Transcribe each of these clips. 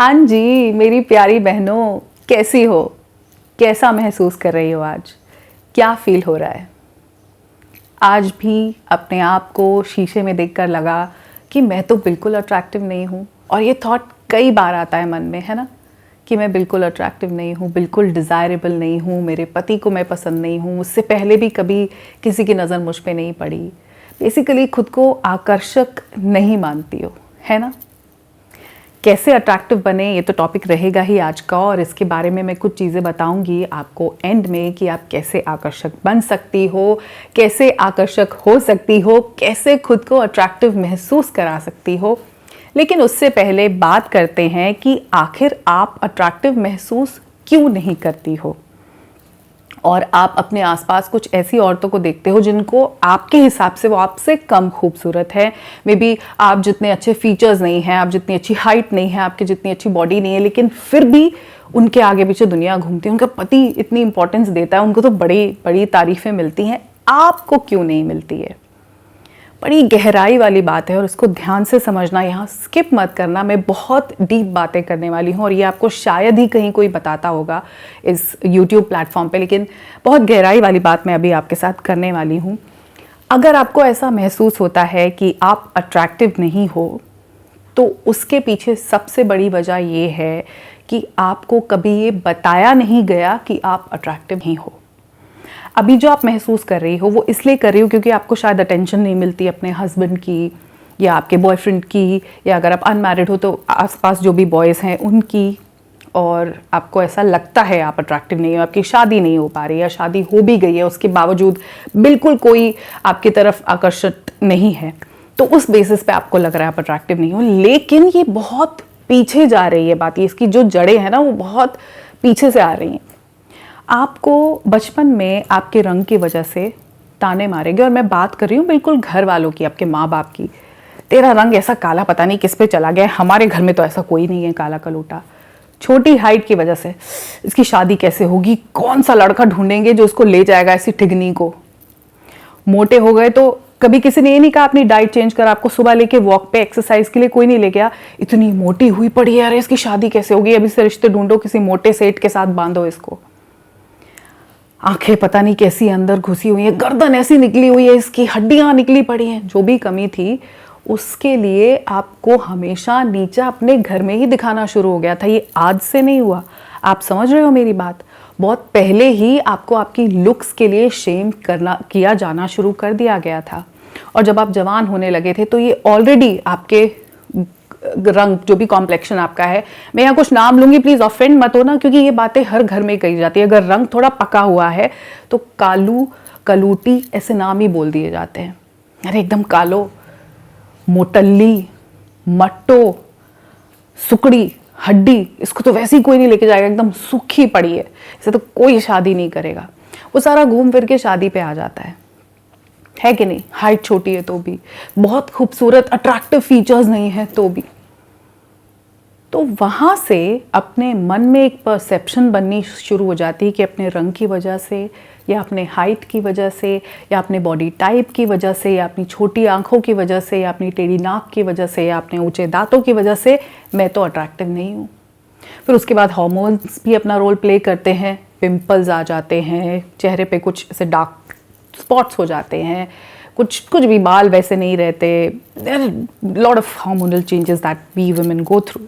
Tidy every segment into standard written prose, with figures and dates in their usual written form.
हाँ जी मेरी प्यारी बहनों, कैसी हो? कैसा महसूस कर रही हो आज? क्या फील हो रहा है? आज भी अपने आप को शीशे में देखकर लगा कि मैं तो बिल्कुल अट्रैक्टिव नहीं हूँ। और ये थॉट कई बार आता है मन में, है ना, कि मैं बिल्कुल अट्रैक्टिव नहीं हूँ, बिल्कुल डिज़ायरेबल नहीं हूँ, मेरे पति को मैं पसंद नहीं हूँ, उससे पहले भी कभी किसी की नज़र मुझ पे नहीं पड़ी। बेसिकली खुद को आकर्षक नहीं मानती हो, है ना। कैसे अट्रैक्टिव बने, ये तो टॉपिक रहेगा ही आज का, और इसके बारे में मैं कुछ चीज़ें बताऊंगी आपको एंड में कि आप कैसे आकर्षक बन सकती हो, कैसे आकर्षक हो सकती हो, कैसे खुद को अट्रैक्टिव महसूस करा सकती हो। लेकिन उससे पहले बात करते हैं कि आखिर आप अट्रैक्टिव महसूस क्यों नहीं करती हो, और आप अपने आसपास कुछ ऐसी औरतों को देखते हो जिनको आपके हिसाब से वो आपसे कम खूबसूरत है। मे बी आप जितने अच्छे फीचर्स नहीं हैं, आप जितनी अच्छी हाइट नहीं है, आपकी जितनी अच्छी बॉडी नहीं है, लेकिन फिर भी उनके आगे पीछे दुनिया घूमती है, उनका पति इतनी इंपॉर्टेंस देता है, उनको तो बड़ी बड़ी तारीफें मिलती हैं, आपको क्यों नहीं मिलती है। बड़ी गहराई वाली बात है और उसको ध्यान से समझना, यहाँ स्किप मत करना। मैं बहुत डीप बातें करने वाली हूँ और ये आपको शायद ही कहीं कोई बताता होगा इस YouTube प्लेटफॉर्म पे, लेकिन बहुत गहराई वाली बात मैं अभी आपके साथ करने वाली हूँ। अगर आपको ऐसा महसूस होता है कि आप अट्रैक्टिव नहीं हो, तो उसके पीछे सबसे बड़ी वजह ये है कि आपको कभी ये बताया नहीं गया कि आप अट्रैक्टिव नहीं हो। अभी जो आप महसूस कर रही हो वो इसलिए कर रही हो क्योंकि आपको शायद अटेंशन नहीं मिलती अपने हस्बैंड की या आपके बॉयफ्रेंड की, या अगर आप अनमैरिड हो तो आसपास जो भी बॉयज़ हैं उनकी, और आपको ऐसा लगता है आप अट्रैक्टिव नहीं हो, आपकी शादी नहीं हो पा रही, या शादी हो भी गई है उसके बावजूद बिल्कुल कोई आपकी तरफ आकर्षित नहीं है, तो उस बेसिस पे आपको लग रहा है आप अट्रैक्टिव नहीं हो। लेकिन ये बहुत पीछे जा रही है बात, इसकी जो जड़ें हैं ना वो बहुत पीछे से आ रही हैं। आपको बचपन में आपके रंग की वजह से ताने मारेंगे, और मैं बात कर रही हूँ बिल्कुल घर वालों की, आपके माँ बाप की। तेरा रंग ऐसा काला पता नहीं किस पे चला गया, हमारे घर में तो ऐसा कोई नहीं है काला कलूटा। छोटी हाइट की वजह से इसकी शादी कैसे होगी, कौन सा लड़का ढूंढेंगे जो उसको ले जाएगा ऐसी ठिगनी को। मोटे हो गए तो कभी किसी ने ये नहीं कहा अपनी डाइट चेंज कर, आपको सुबह लेके वॉक पे एक्सरसाइज के लिए कोई नहीं ले गया। इतनी मोटी हुई पड़ी है, अरे इसकी शादी कैसे होगी, अभी से रिश्ते ढूंढो, किसी मोटे सेठ के साथ बांधो इसको। आंखें पता नहीं कैसी अंदर घुसी हुई है, गर्दन ऐसी निकली हुई है, इसकी हड्डियां निकली पड़ी हैं। जो भी कमी थी उसके लिए आपको हमेशा नीचा अपने घर में ही दिखाना शुरू हो गया था। ये आज से नहीं हुआ, आप समझ रहे हो मेरी बात। बहुत पहले ही आपको आपकी लुक्स के लिए शेम किया जाना शुरू कर दिया गया था। और जब आप जवान होने लगे थे तो ये ऑलरेडी आपके रंग, जो भी कॉम्प्लेक्शन आपका है, मैं यहाँ कुछ नाम लूंगी, प्लीज ऑफेंड मत हो ना, क्योंकि ये बातें हर घर में कही जाती है। अगर रंग थोड़ा पका हुआ है तो कालू, कलूटी ऐसे नाम ही बोल दिए जाते हैं। अरे एकदम कालो, मोटल्ली, मट्टो, सुकड़ी, हड्डी, इसको तो वैसे ही कोई नहीं लेके जाएगा, एकदम सूखी पड़ी है, इसे तो कोई शादी नहीं करेगा। वो सारा घूम फिर के शादी पे आ जाता है कि नहीं। हाइट छोटी है तो भी, बहुत खूबसूरत अट्रैक्टिव फीचर्स नहीं है तो भी। तो वहां से अपने मन में एक परसेप्शन बननी शुरू हो जाती है कि अपने रंग की वजह से, या अपने हाइट की वजह से, या अपने बॉडी टाइप की वजह से, या अपनी छोटी आंखों की वजह से, या अपनी टेढ़ी नाक की वजह से, या अपने ऊंचे दांतों की वजह से मैं तो अट्रैक्टिव नहीं हूँ। फिर उसके बाद हार्मोन्स भी अपना रोल प्ले करते हैं, पिंपल्स आ जाते हैं, चेहरे पे कुछ ऐसे डार्क स्पॉट्स हो जाते हैं, कुछ भी बाल वैसे नहीं रहते। There are lot of hormonal changes that we women go through.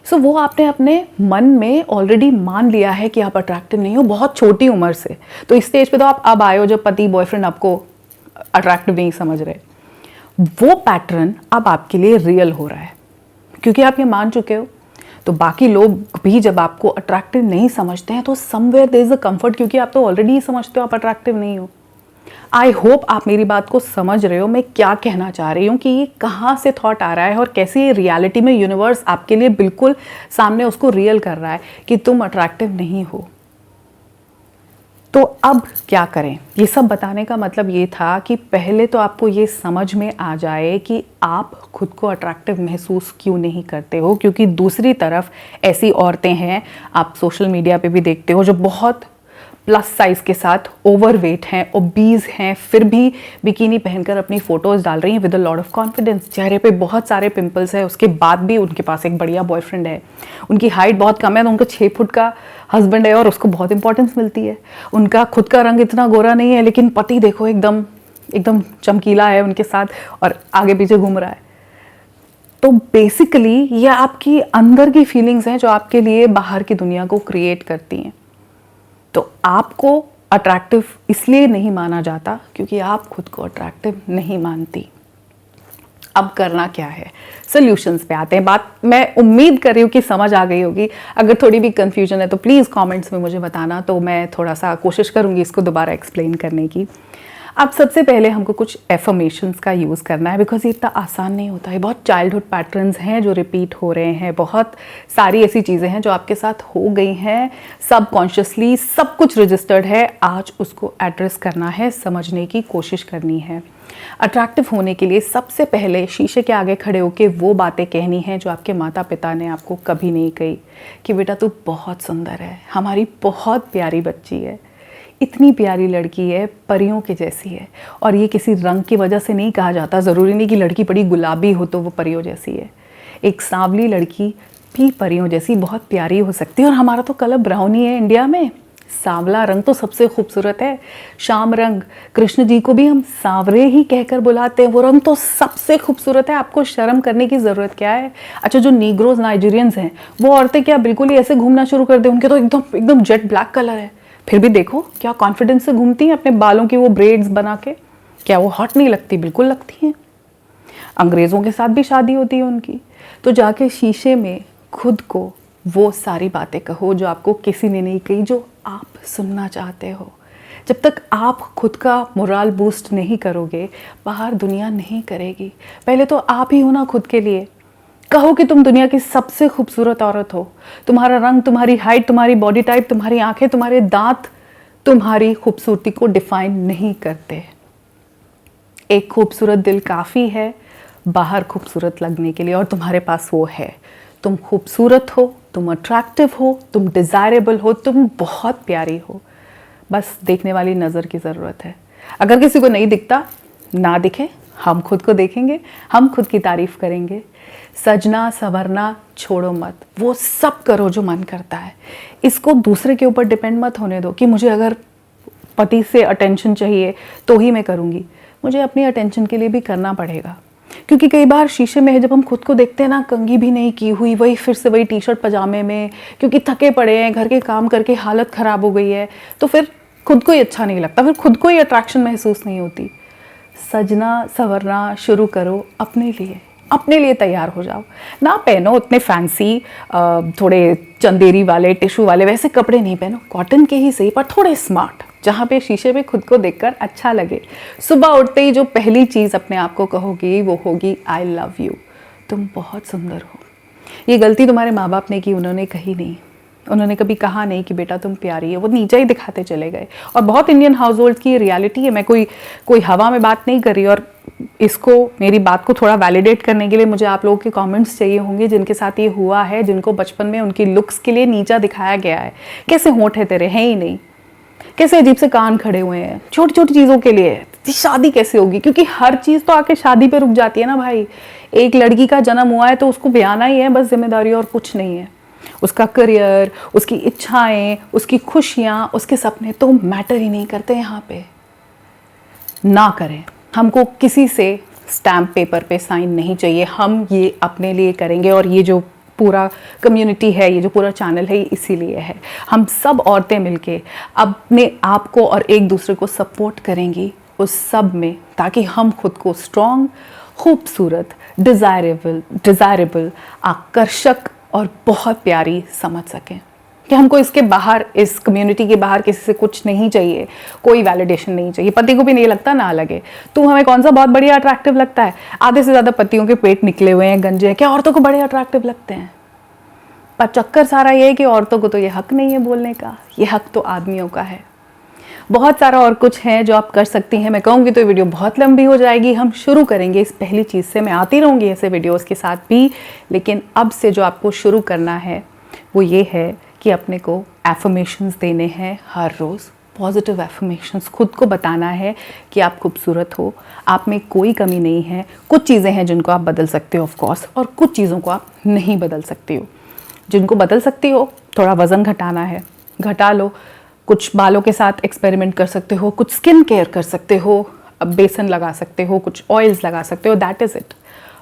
So वो आपने अपने मन में ऑलरेडी मान लिया है कि आप अट्रैक्टिव नहीं हो बहुत छोटी उम्र से। तो इस स्टेज पे तो आप अब आए हो जब पति बॉयफ्रेंड आपको अट्रैक्टिव नहीं समझ रहे। वो पैटर्न अब आपके लिए रियल हो रहा है क्योंकि आप ये मान चुके हो। तो बाकी लोग भी जब आपको अट्रैक्टिव नहीं समझते हैं तो somewhere there is a comfort, क्योंकि आप तो ऑलरेडी समझते हो आप अट्रैक्टिव नहीं हो। आई होप आप मेरी बात को समझ रहे हो, मैं क्या कहना चाह रही हूँ, कि ये कहाँ से थॉट आ रहा है और कैसे रियलिटी में यूनिवर्स आपके लिए बिल्कुल सामने उसको रियल कर रहा है कि तुम अट्रैक्टिव नहीं हो। तो अब क्या करें, ये सब बताने का मतलब ये था कि पहले तो आपको ये समझ में आ जाए कि आप खुद को अट्रैक्टिव महसूस क्यों नहीं करते हो। क्योंकि दूसरी तरफ ऐसी औरतें हैं, आप सोशल मीडिया पे भी देखते हो, जो बहुत प्लस साइज के साथ ओवरवेट हैं, ओबीज हैं, फिर भी बिकिनी पहनकर अपनी फोटोज़ डाल रही हैं with a lot of confidence. चेहरे पे बहुत सारे पिंपल्स है, उसके बाद भी उनके पास एक बढ़िया बॉयफ्रेंड है। उनकी हाइट बहुत कम है तो उनका 6 फुट का हस्बैंड है और उसको बहुत इंपॉर्टेंस मिलती है। उनका खुद का रंग इतना गोरा नहीं है, लेकिन पति देखो एकदम एकदम चमकीला है उनके साथ और आगे पीछे घूम रहा है। तो बेसिकली ये आपकी अंदर की फीलिंग्स हैं जो आपके लिए बाहर की दुनिया को क्रिएट करती हैं। तो आपको अट्रैक्टिव इसलिए नहीं माना जाता क्योंकि आप खुद को अट्रैक्टिव नहीं मानती। अब करना क्या है, सॉल्यूशंस पे आते हैं। बात मैं उम्मीद कर रही हूँ कि समझ आ गई होगी। अगर थोड़ी भी कंफ्यूजन है तो प्लीज़ कमेंट्स में मुझे बताना, तो मैं थोड़ा सा कोशिश करूँगी इसको दोबारा एक्सप्लेन करने की। अब सबसे पहले हमको कुछ एफर्मेशंस का यूज़ करना है, बिकॉज ये इतना आसान नहीं होता है। बहुत चाइल्डहुड पैटर्न्स हैं जो रिपीट हो रहे हैं, बहुत सारी ऐसी चीज़ें हैं जो आपके साथ हो गई हैं सबकॉन्शियसली, सब कुछ रजिस्टर्ड है। आज उसको एड्रेस करना है, समझने की कोशिश करनी है। अट्रैक्टिव होने के लिए सबसे पहले शीशे के आगे खड़े होकर वो बातें कहनी है जो आपके माता पिता ने आपको कभी नहीं कही, कि बेटा तू बहुत सुंदर है, हमारी बहुत प्यारी बच्ची है, इतनी प्यारी लड़की है, परियों के जैसी है। और ये किसी रंग की वजह से नहीं कहा जाता, ज़रूरी नहीं कि लड़की बड़ी गुलाबी हो तो वो परियों जैसी है। एक सांवली लड़की भी परियों जैसी बहुत प्यारी हो सकती है। और हमारा तो कलर ब्राउन ही है इंडिया में, सांवला रंग तो सबसे खूबसूरत है। शाम रंग, कृष्ण जी को भी हम सांवरे ही कहकर बुलाते हैं, वो रंग तो सबसे खूबसूरत है। आपको शर्म करने की ज़रूरत क्या है। अच्छा, जो नीग्रोज नाइजीरियंस हैं वो औरतें क्या बिल्कुल ही ऐसे घूमना शुरू कर दे, उनके तो एकदम एकदम जेट ब्लैक कलर है, फिर भी देखो क्या कॉन्फिडेंस से घूमती हैं अपने बालों की वो ब्रेड्स बना के। क्या वो हॉट नहीं लगती? बिल्कुल लगती हैं। अंग्रेज़ों के साथ भी शादी होती है उनकी। तो जाके शीशे में खुद को वो सारी बातें कहो जो आपको किसी ने नहीं कही, जो आप सुनना चाहते हो। जब तक आप खुद का मोरल बूस्ट नहीं करोगे, बाहर दुनिया नहीं करेगी। पहले तो आप ही हो ना खुद के लिए। कहो कि तुम दुनिया की सबसे खूबसूरत औरत हो। तुम्हारा रंग, तुम्हारी हाइट, तुम्हारी बॉडी टाइप, तुम्हारी आंखें, तुम्हारे दांत तुम्हारी खूबसूरती को डिफाइन नहीं करते। एक खूबसूरत दिल काफ़ी है बाहर खूबसूरत लगने के लिए, और तुम्हारे पास वो है। तुम खूबसूरत हो, तुम अट्रैक्टिव हो, तुम डिज़ायरेबल हो, तुम बहुत प्यारी हो। बस देखने वाली नज़र की ज़रूरत है। अगर किसी को नहीं दिखता, ना दिखे, हम खुद को देखेंगे, हम खुद की तारीफ़ करेंगे। सजना संवरना छोड़ो मत, वो सब करो जो मन करता है। इसको दूसरे के ऊपर डिपेंड मत होने दो कि मुझे अगर पति से अटेंशन चाहिए तो ही मैं करूँगी। मुझे अपनी अटेंशन के लिए भी करना पड़ेगा, क्योंकि कई बार शीशे में जब हम खुद को देखते हैं ना, कंघी भी नहीं की हुई, वही फिर से वही टी शर्ट पजामे में, क्योंकि थके पड़े हैं, घर के काम करके हालत ख़राब हो गई है, तो फिर खुद को ही अच्छा नहीं लगता, फिर खुद को ही अट्रैक्शन महसूस नहीं होती। सजना संवरना शुरू करो अपने लिए, अपने लिए तैयार हो जाओ। ना पहनो उतने फैंसी थोड़े चंदेरी वाले, टिश्यू वाले वैसे कपड़े नहीं पहनो, कॉटन के ही सही, पर थोड़े स्मार्ट, जहाँ पे शीशे पे खुद को देखकर अच्छा लगे। सुबह उठते ही जो पहली चीज़ अपने आप को कहोगी वो होगी आई लव यू, तुम बहुत सुंदर हो। ये गलती तुम्हारे माँ बाप ने की, उन्होंने कही नहीं। उन्होंने कभी कहा नहीं कि बेटा तुम प्यारी है, वो नीचा ही दिखाते चले गए। और बहुत इंडियन हाउस होल्ड की रियलिटी है। मैं कोई हवा में बात नहीं कर रही, और इसको, मेरी बात को थोड़ा वैलिडेट करने के लिए मुझे आप लोगों के कमेंट्स चाहिए होंगे जिनके साथ ये हुआ है, जिनको बचपन में उनकी लुक्स के लिए नीचा दिखाया गया है। कैसे होंठ है तेरे, हैं ही नहीं, कैसे अजीब से कान खड़े हुए हैं, छोटी छोटी चीज़ों के लिए शादी कैसे होगी, क्योंकि हर चीज़ तो आके शादी पे रुक जाती है ना भाई। एक लड़की का जन्म हुआ है तो उसको ब्याहना ही है बस, जिम्मेदारी और कुछ नहीं है। उसका करियर, उसकी इच्छाएं, उसकी खुशियाँ, उसके सपने तो मैटर ही नहीं करते यहाँ पे। ना करें, हमको किसी से स्टैम्प पेपर पे साइन नहीं चाहिए, हम ये अपने लिए करेंगे। और ये जो पूरा कम्युनिटी है, ये जो पूरा चैनल है, इसीलिए है। हम सब औरतें मिलके अपने आप को और एक दूसरे को सपोर्ट करेंगी उस सब में, ताकि हम खुद को स्ट्रॉन्ग, खूबसूरत, डिज़ायरेबल, आकर्षक और बहुत प्यारी समझ सकें। कि हमको इसके बाहर, इस कम्युनिटी के बाहर किसी से कुछ नहीं चाहिए, कोई वैलिडेशन नहीं चाहिए। पति को भी नहीं लगता ना लगे। तू हमें कौन सा बहुत बढ़िया अट्रैक्टिव लगता है? आधे से ज़्यादा पतियों के पेट निकले हुए हैं, गंजे हैं, क्या औरतों को बड़े अट्रैक्टिव लगते हैं? पर चक्कर सारा ये है कि औरतों को तो ये हक नहीं है बोलने का, ये हक तो आदमियों का है। बहुत सारा और कुछ है जो आप कर सकती हैं। मैं कहूँगी तो ये वीडियो बहुत लंबी हो जाएगी। हम शुरू करेंगे इस पहली चीज़ से। मैं आती रहूँगी ऐसे वीडियोस के साथ भी, लेकिन अब से जो आपको शुरू करना है वो ये है कि अपने को एफर्मेशंस देने हैं हर रोज़ पॉजिटिव एफर्मेशंस खुद को बताना है कि आप खूबसूरत हो, आप में कोई कमी नहीं है। कुछ चीज़ें हैं जिनको आप बदल सकते हो ऑफ कोर्स, और कुछ चीज़ों को आप नहीं बदल सकते हो। जिनको बदल सकती हो, थोड़ा वज़न घटाना है, घटा लो। कुछ बालों के साथ एक्सपेरिमेंट कर सकते हो, कुछ स्किन केयर कर सकते हो, अब बेसन लगा सकते हो, कुछ ऑयल्स लगा सकते हो, दैट इज़ इट।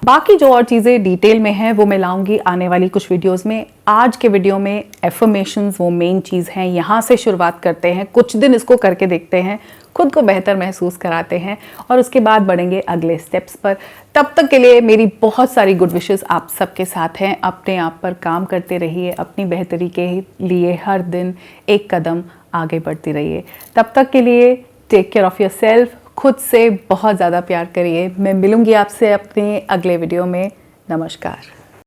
बाकी जो और चीज़ें डिटेल में हैं वो मैं लाऊंगी आने वाली कुछ वीडियोस में। आज के वीडियो में एफर्मेशंस वो मेन चीज़ हैं, यहाँ से शुरुआत करते हैं, कुछ दिन इसको करके देखते हैं, खुद को बेहतर महसूस कराते हैं और उसके बाद बढ़ेंगे अगले स्टेप्स पर। तब तक के लिए मेरी बहुत सारी गुड विशेस आप सबके साथ हैं। अपने आप पर काम करते रहिए, अपनी बेहतरी के लिए हर दिन एक कदम आगे बढ़ती रहिए। तब तक के लिए टेक केयर ऑफ़ योरसेल्फ, खुद से बहुत ज़्यादा प्यार करिए। मैं मिलूंगी आपसे अपने अगले वीडियो में। नमस्कार।